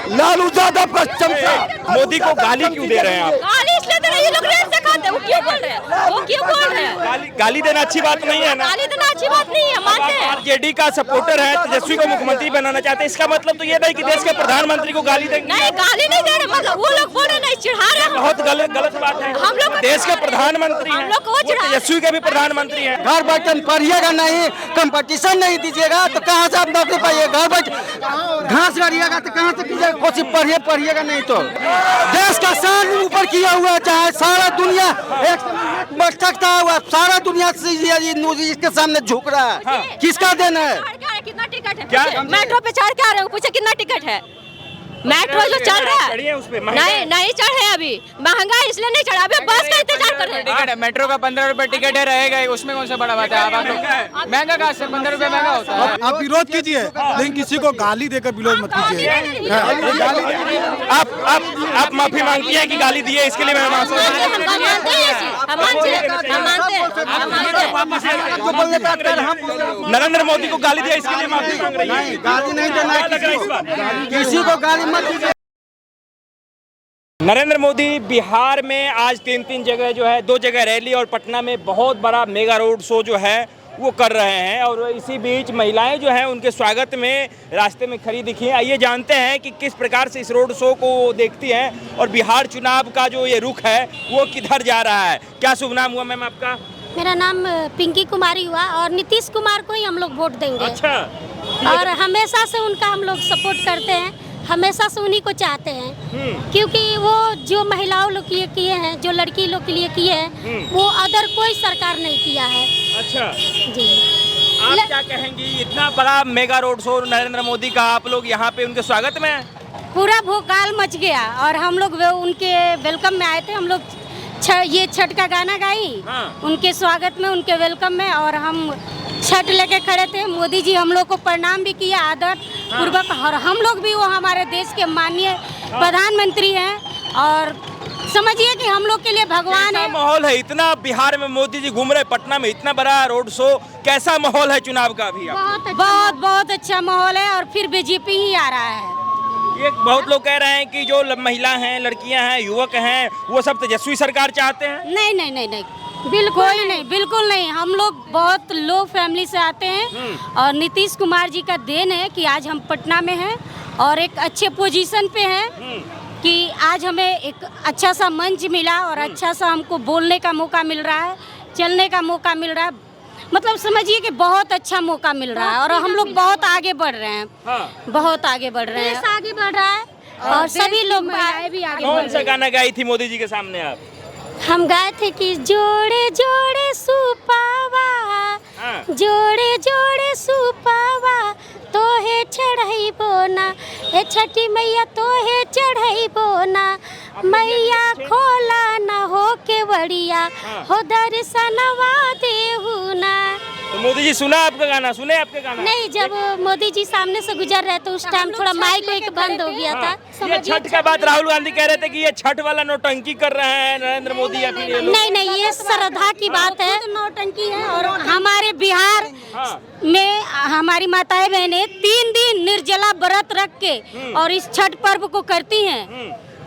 लालू यादव पश्चिम से। मोदी को गाली क्यों दे रहे हैं आप? गाली इसलिए दे रहे हैं, ये लोग रेट से खाते हैं, वो क्यों बोल रहे हैं? वो क्यों बोल रहे हैं? गाली देना अच्छी बात नहीं है ना। गाली देना अच्छी बात नहीं है, मानते हैं। आरजेडी का सपोर्टर है, तेजस्वी को मुख्यमंत्री बनाना चाहते हैं, इसका मतलब तो ये नहीं कि देश के प्रधानमंत्री को गाली देंगे। नहीं, गाली नहीं दे रहे, मतलब वो लोग बोल रहे नहीं, चिढ़ा रहे हैं। बहुत गलत बात है। हम लोग देश के प्रधानमंत्री हम हैं, लोग को वो चिढ़ा- तेजस्वी के भी प्रधानमंत्री हैं। घर बैठकर पढ़िएगा नहीं, कंपटीशन नहीं दीजिएगा तो कहाँ से आप नौकरी पाइएगा? घर बैठ घास गाड़िएगा तो कहाँ से कीजिएगा? कुछ पढ़िएगा नहीं तो देश का शान ऊपर किया हुआ, चाहे सारा दुनिया एक बढ़ सकता है, सारा दुनिया से इसके सामने झुक रहा है। किसका देन है? कितना टिकट है? क्या? मेट्रो पे चढ़ के आ रहे हो, पूछे कितना टिकट है? मेट्रो जो चल रहा है, चढ़िए उस पे, नहीं चढ़े अभी, महंगा इसलिए नहीं चढ़ा, अभी बस का इंतजार कर रहे हैं। टिकट है, मेट्रो का 15 रुपए टिकट है, रहेगा ही, उसमें कौन सा बड़ा बात है? आप लोग महंगा कहाँ से? 15 रुपए महंगा होता है। आप विरोध कीजिए, लेकिन किसी को गाली देकर विरोध मत कीजिए। आप माफी मांगती हैं कि गाली दी है, इसके लिए मैं माफी मानते हैं ये चीज, हम मानते हैं। नरेंद्र मोदी को गाली दिया, इसके लिए माफी मांग रही है। गाली नहीं देना है किसी को गाली मत दीजिए। नरेंद्र मोदी बिहार में आज 3 जगह जो है, 2 जगह रैली और पटना में बहुत बड़ा मेगा रोड शो जो है वो कर रहे हैं। और इसी बीच महिलाएं जो हैं उनके स्वागत में रास्ते में खड़ी दिखी हैं। आइए जानते हैं कि किस प्रकार से इस रोड शो को देखती हैं और बिहार चुनाव का जो ये रुख है वो किधर जा रहा है। क्या शुभ नाम हुआ मैम आपका? मेरा नाम पिंकी कुमारी हुआ और नीतीश कुमार को ही हम लोग वोट देंगे। अच्छा। और हमेशा से उनका हम लोग सपोर्ट करते हैं, हमेशा से उन्हीं को चाहते हैं, क्योंकि वो जो महिलाओं लोग के लिए किए हैं, जो लड़की लोग के लिए किए हैं, वो अदर कोई सरकार नहीं किया है। अच्छा जी, आप क्या कहेंगी? इतना बड़ा mega road show Narendra Modi का, आप लोग यहाँ पे उनके स्वागत में हैं? पूरा भोकाल मच गया और हम लोग उनके वेलकम में आए थे। हम लोग ये छठ का गाना गाई उनके स्वागत में, उनके वेलकम में, और हम छठ लेके खड़े थे। मोदी जी हम लोग को प्रणाम भी किया आदर पूर्वक, और हम लोग भी, वो हमारे देश के माननीय प्रधानमंत्री हैं और समझिए कि हम लोग के लिए भगवान है। माहौल है इतना, बिहार में मोदी जी घूम रहे, पटना में इतना बड़ा रोड शो, कैसा माहौल है चुनाव का भी? बहुत अच्छा माहौल है और फिर बीजेपी ही आ रहा है। ये बहुत लोग कह रहे हैं कि जो महिला हैं, लड़कियां हैं, युवक हैं, वो सब तेजस्वी सरकार चाहते हैं। नहीं, बिल्कुल नहीं। हम लोग बहुत लो फैमिली से आते हैं और नीतीश कुमार जी का देन है कि आज हम पटना में हैं और एक अच्छे पोजीशन पे हैं कि आज हमें एक अच्छा सा मंच मिला और अच्छा सा हमको बोलने का मौका मिल रहा है, चलने का मौका मिल रहा है। मतलब समझिए कि बहुत अच्छा मौका मिल रहा है और हम लोग बहुत आगे बढ़ रहे हैं। बहुत आगे बढ़ रहे हैं, देश आगे बढ़ रहा है और सभी लोग भी आगे। कौन सा गाना गाई थी मोदी जी के सामने आप? हम गाए थे कि जोड़े जोड़े सुपावा, जोड़े जोड़े सुपावा, तो है चढ़ाई बोना, ए छठी मैया तो है चढ़ाई बोना, मैया खोला ना हो के बड़िया, हो दर्शनवा देहुना। तो मोदी जी सुना आपका गाना? सुने आपके गाना? नहीं, जब मोदी जी सामने से गुजर रहे तो उस टाइम थोड़ा माइक एक बंद हो गया था। ये छठ का बात राहुल गांधी कह रहे थे कि ये छठ वाला नौटंकी कर रहे हैं नरेंद्र मोदी या फिर ये लोग? नहीं, ये श्रद्धा की बात है, नौटंकी है। और हमारे बिहार में हमारी माताएं बहनें 3 दिन निर्जला व्रत रख के और इस छठ पर्व को करती हैं,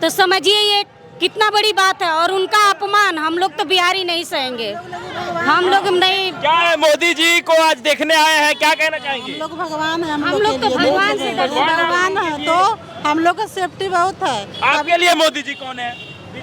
तो समझिए ये कितना बड़ी बात है। और उनका अपमान हम लोग तो बिहारी नहीं सहेंगे, हम लोग नहीं। क्या है, मोदी जी को आज देखने आए हैं, क्या कहना चाहेंगे? हम लोग भगवान है, हम लोग तो भगवान से भगवान है, तो हम लोग का सेफ्टी बहुत है। आपके लिए मोदी जी कौन है?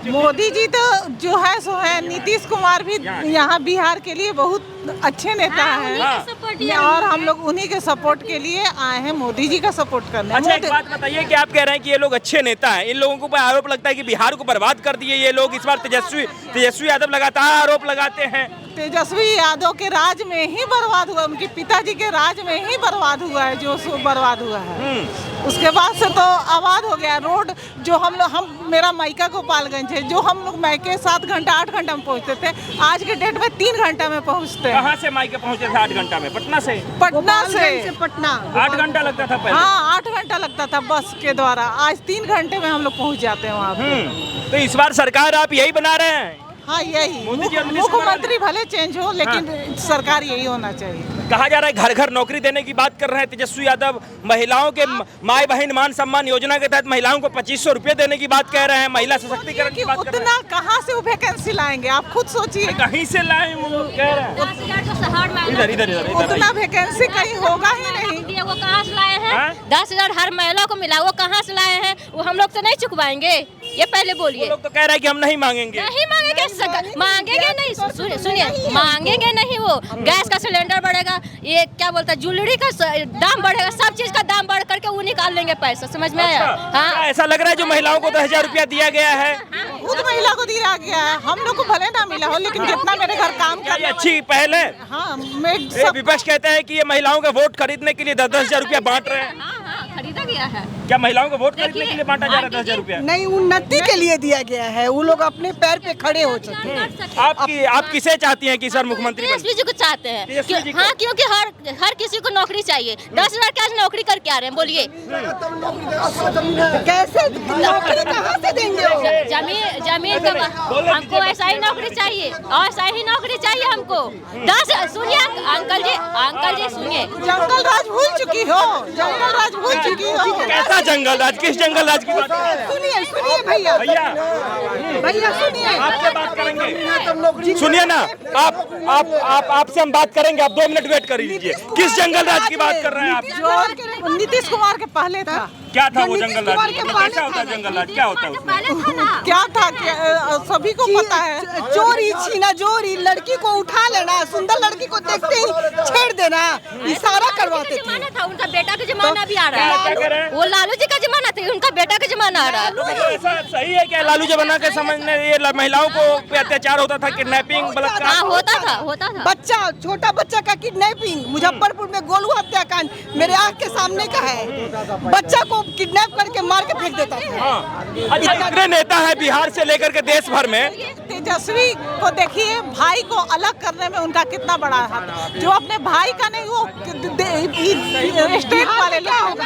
मोदी जी तो जो है सो है। नीतीश कुमार भी यहाँ बिहार के लिए बहुत अच्छे नेता हैं और हम लोग उन्हीं के सपोर्ट के लिए आए हैं, मोदी जी का सपोर्ट करने। अच्छा, एक बात बताइए कि आप कह रहे हैं कि ये लोग अच्छे नेता हैं, इन लोगों को ऊपर आरोप लगता है कि बिहार को बर्बाद कर दिए ये लोग। इस बार तेजस्वी यादव लगातार आरोप लगाते हैं। तेजस्वी यादव के राज में ही बर्बाद हुआ, उनके पिताजी के राज में ही बर्बाद हुआ है, जो बर्बाद हुआ है। उसके बाद से तो आबाद हो गया रोड। जो हम मेरा मायका गोपालगंज है, जो हम लोग मायके 7 घंटा 8 घंटा में पहुंचते थे, आज के डेट में 3 घंटा में पहुंचते हैं। कहाँ से मायके पहुंचे थे 8 घंटा में? पटना से? पटना से पटना 8 घंटा लगता था पहले? हाँ, 8 घंटा लगता था बस के द्वारा, आज 3 घंटे में हम लोग पहुंच जाते हैं वहाँ पे। तो इस बार सरकार आप यही बना रहे हैं? हाँ, यही मुख्यमंत्री भले चेंज हो, लेकिन सरकार यही होना चाहिए। कहा जा रहा है घर घर नौकरी देने की बात कर रहे हैं तेजस्वी यादव। महिलाओं के माई बहन मान सम्मान योजना के तहत महिलाओं को 2500 रुपए देने की बात कह रहे हैं। महिला सशक्तिकरण की बात कर रहे हैं। उतना कहाँ से वो वैकेंसी लाएंगे, आप खुद सोचिए। कहीं से लाए वो कह रहे हैं। इधर इधर इधर उतना वैकेंसी कहीं होगा ही नहीं। वो कहाँ से लाए हैं? 10,000 हर महिला को मिला, वो कहाँ से लाए हैं? वो हम लोग तो नहीं चुकवाएंगे, ये पहले बोलिए। लोग तो कह रहे हैं कि हम नहीं मांगेंगे। नहीं मांगेंगे, मांगेंगे नहीं, सुनिए, मांगेंगे नहीं। वो गैस का सिलेंडर बढ़ेगा, ये क्या बोलता है ज्वेलरी का दाम बढ़ेगा, सब चीज का दाम बढ़ करके वो निकाल लेंगे पैसा, समझ में आया? हाँ, ऐसा लग रहा है जो महिलाओं को 10,000 रुपया दिया गया है, खुद महिला को दिया गया है। हम लोग को भले ना मिला हो, लेकिन जितना मेरे घर काम क्या ये करने अच्छी पहल है? हाँ, मैं ये विपक्ष कहता है कि ये महिलाओं का वोट खरीदने के लिए 10,000 रुपया बांट रहे हैं। हाँ, खरीदा गया है। क्या महिलाओं को वोट खरीदने के लिए बांटा जा रहा है 10,000 रुपया? नहीं, उन्नति के लिए दिया गया है, वो लोग अपने पैर पे खड़े हो सके। आप किसे चाहती हैं कि सर मुख्यमंत्री बने? तेजस्वी जी को चाहते हैं। तेजस्वी जी को? हाँ, क्योंकि हर किसी को नौकरी चाहिए। 10,000 क्या नौकरी करके आ रहे हैं, बोलिए? कैसे नौकरी कहाँ से देंगे वो? जमीन का हमको ऐसा ही नौकरी चाहिए, और ऐसा ही नौकरी चाहिए हमको। 10 सुनिए अंकल जी सुनिए, जंगल राज भूल चुकी हो, जंगल राज भूल चुकी हो। कैसा जंगल राज? किस जंगल राज की बात कर रहे हैं? सुनिए भैया, भैया सुनिए, आपसे बात करेंगे। सुनिए ना, आपसे हम बात करेंगे, आप 2 मिनट वेट कर लीजिए। किस जंगल राज की बात कर रहे हैं आप? जो नीतीश कुमार के पहले था। क्या था वो जंगल राज? कैसा होता है जंगल राज? क्या होता है उसमें? क्या था, सभी को पता है। चोरी छीना जोरी, लड़की को उठा लेना, सुंदर लड़की को देखते ही छेड़ देना, इशारा करवाते थे। जमाना था, उनका बेटा का जमाना भी आ रहा क्या कह रहे हैं? है। वो लालू जी का जमाना था, उनका बेटा का जमाना आ रहा है। तो ऐसा सही है क्या? लालू जमाना के समय में ये महिलाओं को पे अत्याचार होता था, किडनैपिंग, बलात्कार? हाँ, होता था। बच्चा, छोटा बच्चा का किडनैपिंग, मुजफ्फरपुर में गोलू हत्याकांड मेरे आँख के सामने का है। बच्चा को किडनैप करके मार के फेंक देता था। अच्छा, इतने नेता है बिहार से लेकर के देश भर में। तेजस्वी को देखिए, भाई को अलग करने में उनका कितना बड़ा हाथ। जो अपने भाई का नहीं, वो स्टेट वाले लोग,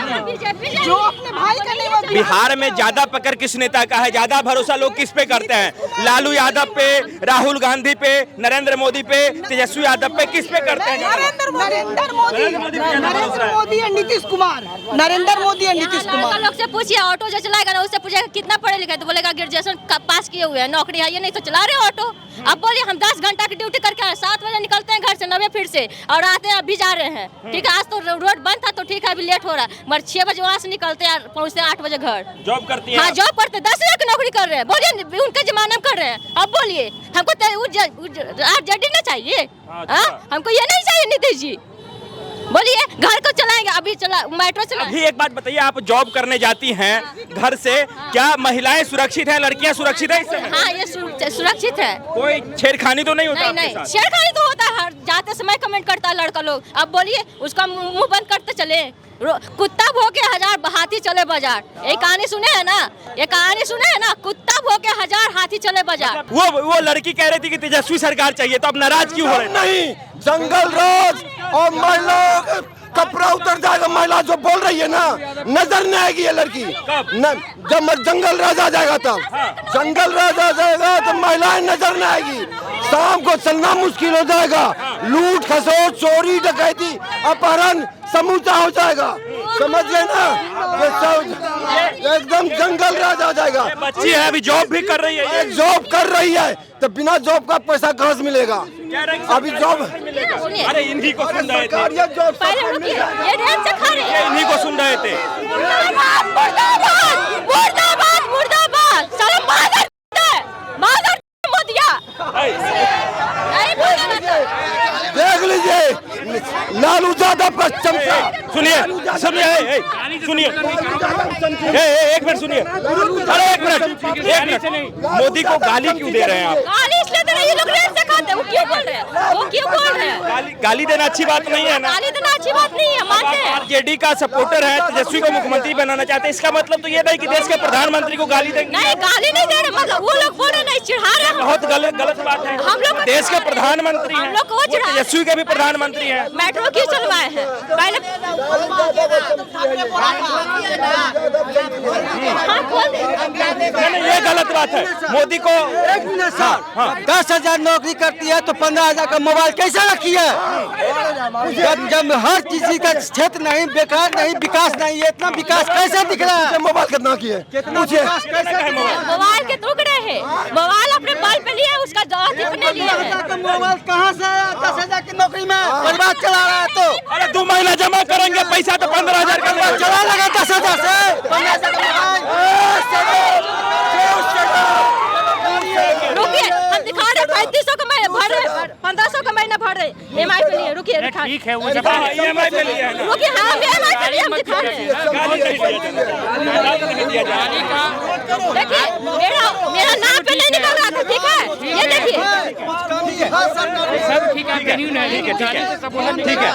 जो अपने भाई का नहीं, वो बिहार में ज्यादा पकड़ किस नेता का है? ज्यादा भरोसा लोग किस पे करते हैं? लालू यादव पे, राहुल गांधी पे, नरेंद्र मोदी पे, तेजस्वी यादव पे, किस पे करते हैं? नरेंद्र मोदी और नीतीश कुमार, नरेंद्र मोदी और नीतीश कुमार। लोग से पूछिए, ऑटो जो चलाएगा ना, उससे पूछेगा कितना पढ़े लिखे, तो बोलेगा ग्रेजुएशन पास किए हुए हैं, नौकरी है, ये नहीं तो चला रहे ऑटो। अब बोलिए, हम 10 घंटा की ड्यूटी करके 7 बजे निकलते हैं घर से, 9 फिर से, और आते हैं अभी जा रहे हैं। ठीक है, आज तो रोड बंद था तो ठीक है, अभी लेट हो रहा है, मगर 6 बजे वहाँ से निकलते हैं, पहुँचते हैं 8 बजे घर। जॉब करती है? हाँ, जॉब करते, 10,000 की नौकरी कर रहे हैं। बोलिए, उनके जमाने में कर रहे हैं। अब बोलिए, हमको जडी ना चाहिए? हमको ये नहीं चाहिए नीतीश जी। बोलिए, घर को चलाएंगे, अभी मेट्रो चला। अभी एक बात बताइए, आप जॉब करने जाती हैं घर से, क्या महिलाएं सुरक्षित हैं? लड़कियां सुरक्षित हैं इस समय? हाँ, ये सुरक्षित है। कोई छेड़खानी तो नहीं होता? नहीं, छेड़खानी तो होता है, जाते समय कमेंट करता है लड़का लोग। अब बोलिए, उसका मुंह बंद करते चले। कुत्ता भोंके 1000 हाथी चले बाजार। एक कहानी सुने है ना? कुत्ता भोंके 1000 हाथी चले बाजार। वो लड़की कह रही थी कि तेजस्वी सरकार चाहिए, तो अब नाराज क्यों हो रहे? नहीं, जंगल राज और महिलाओं का कपड़ा उतर जाएगा। महिला जो बोल रही है ना, नजर नहीं आएगी ये लड़की। जब जंगल राज आ जाएगा, तब जंगल राज आ जाएगा तो महिलाएं नजर नहीं आएगी। शाम को चलना मुश्किल हो जाएगा। लूट खसोट, चोरी, डकैती, अपहरण समूचा हो जाएगा। समझ गए ना? ये सब एकदम जंगल राज आ जाएगा। बच्ची है, अभी जॉब भी कर रही है। एक जॉब कर रही है तो बिना जॉब का पैसा कहाँ से मिलेगा? अभी जॉब, अरे इन्हीं को सुन रहे थे, पहले रुकिए, ये रेल से खा रहे हैं। इन्हीं को सुन रहे थे। मुर्दाबाद, साला मादर मोदिया। नहीं बोलना। देख लीजिए, लालू यादव का चमचा। सुनिए, एक मिनट सुनिए। अरे एक मिनट, मोदी को गाली क्यों दे रहे हैं आप? गाली इसलिए दे रहे हैं, ये लोग रेल से खाते हैं। वो क्यों बोल रहे हैं? गाली देना अच्छी बात नहीं है ना? गाली देना अच्छी बात नहीं है, मानते हैं। आरजेडी का सपोर्टर है, तेजस्वी को मुख्यमंत्री बनाना चाहते हैं, इसका मतलब तो ये नहीं कि देश के प्रधानमंत्री को गाली देंगे। नहीं, गाली नहीं दे रहे, मतलब वो लोग बोल रहे नहीं, चिढ़ा रहे हैं। बहुत गलत बात है। हम लोग देश के प्रधानमंत्री हैं, हम लोग को तेजस्वी के भी प्रधानमंत्री हैं। मेट्रो क्यों चलवाए हैं? पहले ये गलत बात है। मोदी को 10,000 नौकरी करती है तो 15,000 का मोबाइल कैसे रखी है? जब हर किसी का क्षेत्र नहीं, बेकार नहीं, विकास नहीं, ये इतना विकास कैसे दिख रहा है? मोबाइल कितना की है? पूछिए मोबाइल के टुकड़े है, मोबाइल अपने बल पे लिए, उसका जवाब कितने लिए है? मोबाइल कहाँ से आया? 10,000 की नौकरी में परिवार चला रहा है तो अरे 2 महीना जमा करेंगे पैसा तो 15,000 का चला लगा 10,000 से। रुकिए, हम दिखा रहे 3500 का महीना भर रहे, 1500 का महीना भर रहे EMI पे लिए। रुकिए ठीक है, वो EMI पे लिया है ना। रुकिए, हाँ EMI पे लिए, हम दिखा रहे हैं। देखिए मेरा नाम पे नहीं निकल रहा था, ठीक है, ये देखिए। सब ठीक है, ठीक है।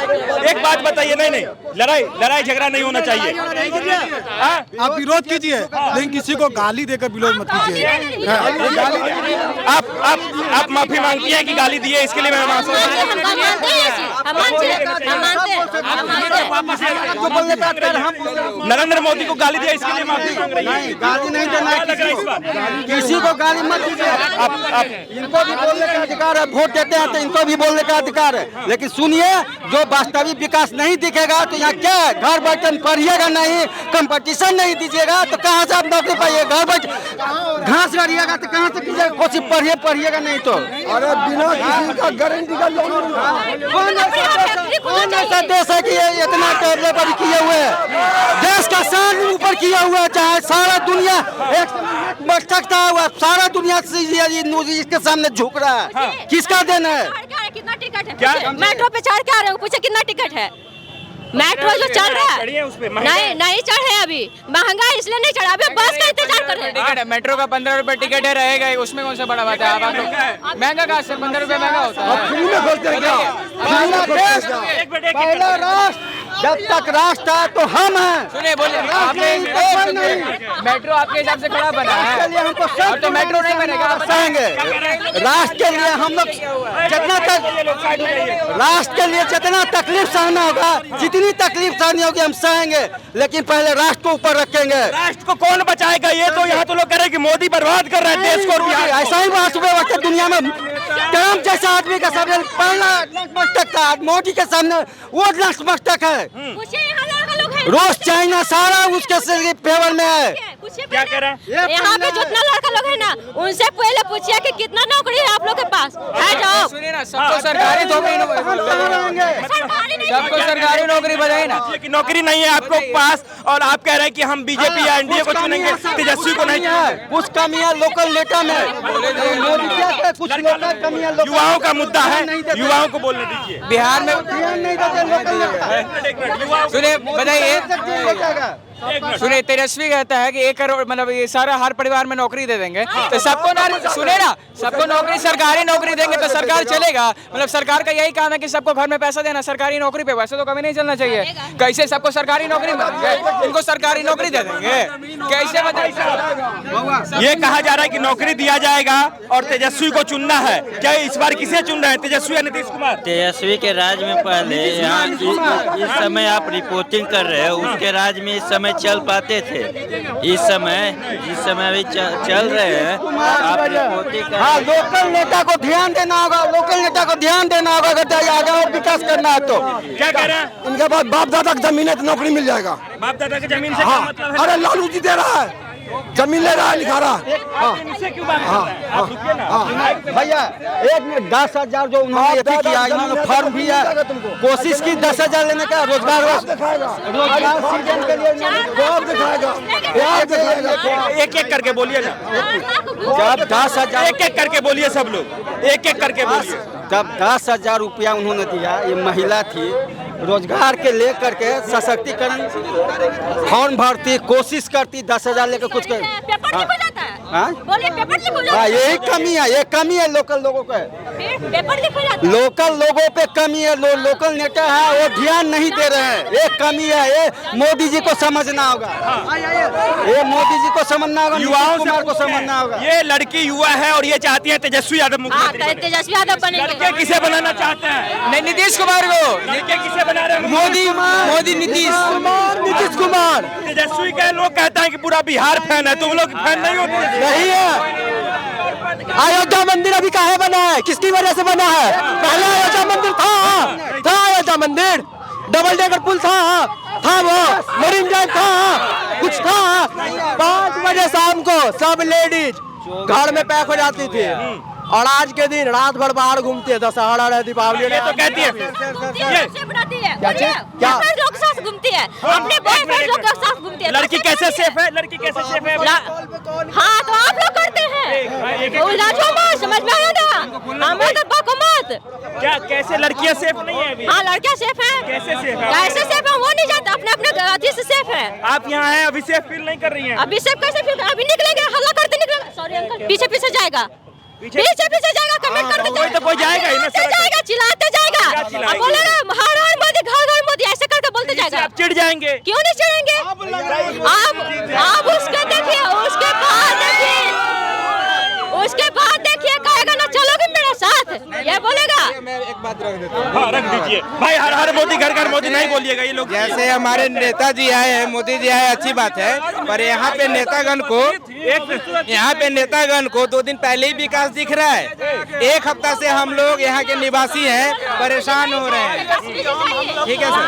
एक बात बताइए, नहीं लड़ाई झगड़ा नहीं होना चाहिए। आप विरोध कीजिए, लेकिन किसी को गाली देकर विरोध मत कीजिए। आप माफी मांगती हैं कि गाली दी है, इसके लिए मैं माफी नरेंद्र मोदी को गाली दिया, इसके लिए माफी मांग रही है। गाली नहीं देना है, किसी को गाली मत दीजिए। इनको भी बोलने का अधिकार है, वोट देते हैं तो इनको भी बोलने का अधिकार है। लेकिन सुनिए, जो वास्तविक विकास नहीं दिखेगा तो यहाँ क्या है? घर बैठे पढ़िएगा नहीं, कंपटीशन नहीं दीजिएगा तो कहाँ से आप नौकरी पाइएगा? घर बैठ घास गाड़िएगा तो कहाँ से कीजिएगा? कोशिश पढ़िएगा नहीं तो। अरे बिना किसी का गारंटी का लोन कौन ऐसा देश है कि ये इतना डेवलप किए हुए है? देश का शान ऊपर किया हुआ है, चाहे सारा दुनिया एक बढ़ सकता है, सारा दुनिया से इसके सामने झुक रहा है। किसका देन है? कितना टिकट है? मेट्रो पे चढ़ के आ रहे हो, पूछे कितना टिकट है? मेट्रो जो चल रहा है नहीं चढ़े, अभी महंगा इसलिए नहीं चढ़ा, अभी बस का इंतजार कर रहे हैं। टिकट है, मेट्रो का 15 रुपए टिकट है, रहेगा ही, उसमें कौन सा बड़ा बात है? आप लोग महंगा कहाँ से? 15 रुपए महंगा होता है। पहला राष्ट्र, जब तक राष्ट्र है तो हम हैं। सुनिए, बोलिए, मेट्रो आपके हिसाब से खड़ा बना है, और तो मेट्रो नहीं बनेगा, आप सहेंगे राष्ट्र के लिए। हम लोग जितना राष्ट्र के लिए जितना तकलीफ सहना होगा, जितनी तकलीफ सहनी होगी हम सहेंगे, लेकिन पहले राष्ट्र को ऊपर रखेंगे। राष्ट्र को कौन बचाएगा? ये तो यहाँ तो लोग कह रहे हैं कि मोदी बर्बाद कर रहे हैं देश को। ऐसा ही बात हुए वक्त दुनिया में ट्रम्प जैसा आदमी का सबसे पहला नतमस्तक था, मोदी के सामने वो नतमस्तक है। रूस, चाइना सारा उसके फेवर में है। क्या कह रहा है? यहाँ पे जितना लड़का लोग है ना, उनसे पहले पूछिए कि कितना नौकरी है आप लोग के पास है? जाओ, सुनिए ना, सबको सरकारी सबको सरकारी नौकरी बनाए ना। कि नौकरी नहीं है आप लोग के पास, और आप कह रहे हैं कि हम बीजेपी या एनडीए को चुनेंगे, तेजस्वी को नहीं। कुछ कमियां लोकल नेता में, कुछ लोकल कमियां युवाओं का मुद्दा है, युवाओं को बोलने दीजिए। बिहार में नहीं देते लोकल नेता। सुनिए, बताइए, सुनिए, तेजस्वी कहता है कि 1 करोड़ मतलब ये सारा हर परिवार में नौकरी दे देंगे, तो सबको सुने ना, सबको नौकरी, सरकारी नौकरी देंगे तो सरकार चलेगा। मतलब सरकार का यही काम है कि सबको घर में पैसा देना, सरकारी नौकरी पे। वैसे तो कभी नहीं चलना चाहिए। कैसे सबको सरकारी नौकरी मिलेंगे? इनको सरकारी नौकरी दे देंगे कैसे? बताइए। ये कहा जा रहा है कि नौकरी दिया जाएगा और तेजस्वी को चुनना है। क्या इस बार किसे चुन रहे हैं, तेजस्वी या नीतीश कुमार? तेजस्वी के राज में पहले यहाँ इस समय आप रिपोर्टिंग कर रहे हो, उसके राज में इस समय चल पाते थे। इस समय जिस समय अभी चल रहे हैं आप रिपोर्टिंग कर। हाँ, लोकल नेता को ध्यान देना होगा, लोकल नेता को ध्यान देना होगा अगर आगे और विकास करना है तो। क्या कह रहे हैं? इनके पास बाप दादा की जमीन है तो नौकरी मिल जाएगा। बाप दादा की जमीन से क्या मतलब है? अरे लालू जी दे रहा है, जमीन ले रहा है, लिखा रहा। इनसे क्यों बात कर रहे हैं? आप रुकिए ना। भैया, एक में 10,000 जो उन्होंने किया, इन्होंने फॉर्म भी है, कोशिश की 10,000 लेने का। रोजगार सीजन के लिए एक करके बोलिए ना, जब 10,000 एक करके बोलिए, सब लोग एक करके बोलिए। जब 10,000 रुपया उन्होंने दिया, ये महिला थी, रोजगार के लेकर के सशक्तिकरण फॉर्म भरती, कोशिश करती, 10,000 लेकर कुछ कर। पेपर लीक हो जाता है। हाँ? बोलिए, पेपर लीक हो जाता है। हाँ, यही कमी है, ये कमी है लोकल लोगों का। पेपर लिखा जाता है। लोकल लोगों पे कमी है, लोकल नेता है वो ध्यान नहीं दे रहे हैं, ये कमी है, ये मोदी जी को समझना होगा, ये मोदी जी को समझना होगा, युवाओं नीतीश कुमार को समझना होगा। ये लड़की युवा है और ये चाहती है तेजस्वी यादव मुख्यमंत्री बने। तेजस्वी यादव बनेंगे। लड़के किसे बनाना चाहते हैं? नहीं, नीतीश कुमार को। लड़के किसे बना रहे हैं? मोदी नीतीश कुमार। तेजस्वी के लोग कहते हैं कि पूरा बिहार फैन है, तुम लोग फैन नहीं होते? नहीं है। अयोध्या मंदिर अभी काहे बना है, किसकी वजह से बना है? पहले अयोध्या मंदिर था अयोध्या मंदिर, डबल डेकर पुल था वो, मरीन ड्राइव था, कुछ था। 5 बजे शाम को सब लेडीज घर में पैक हो जाती थी और आज के दिन रात भर बाहर घूमती है, दशहरा दीपावली। ये तो कहती है क्या लोग के साथ घूमती है, अपने बॉयफ्रेंड लोग के साथ घूमती है। लड़की कैसे सेफ है? लड़की कैसे सेफ है? हाँ तो आप लोग करते हैं, समझ में आया ना, हमें तो बको मत। क्या कैसे लड़कियां सेफ नहीं है अभी? हाँ लड़कियां सेफ है। कैसे सेफ है? कैसे सेफ है वो नहीं जानता, अपने अपने अथी से सेफ है। आप यहाँ हैं अभी सेफ फील नहीं कर रही हैं? अभी सेफ कैसे फील? अभी निकलेंगे, हल्ला करते निकलेंगे। सॉरी अंकल, पीछे पीछे जाएगा, पीछे जाएगा, कमेंट करते कोई तो कोई जाएगा ही ना, जाएगा, चिल्लाते जाएगा, अब बोलेगा हर हर मोदी, घर घर मोदी, ऐसे करके बोलते जाएगा। आप चिढ़ जाएंगे? क्यों नहीं चिढ़ेंगे? आप उसके देखिए, उसके बाद देखिए कहेगा ना चलोगे मेरे साथ, ये बोलेगा। मैं एक बात रख देता हूँ। हाँ रख दीजिए भाई, हर हर मोदी घर घर मोदी नहीं बोलिएगा, ये लोग जैसे हमारे नेताजी आए हैं, मोदी जी आए, अच्छी बात है, पर यहाँ पे नेतागण को 2 दिन पहले ही विकास दिख रहा है। 1 हफ्ता से हम लोग यहाँ के निवासी हैं, परेशान हो रहे हैं। ठीक है सर।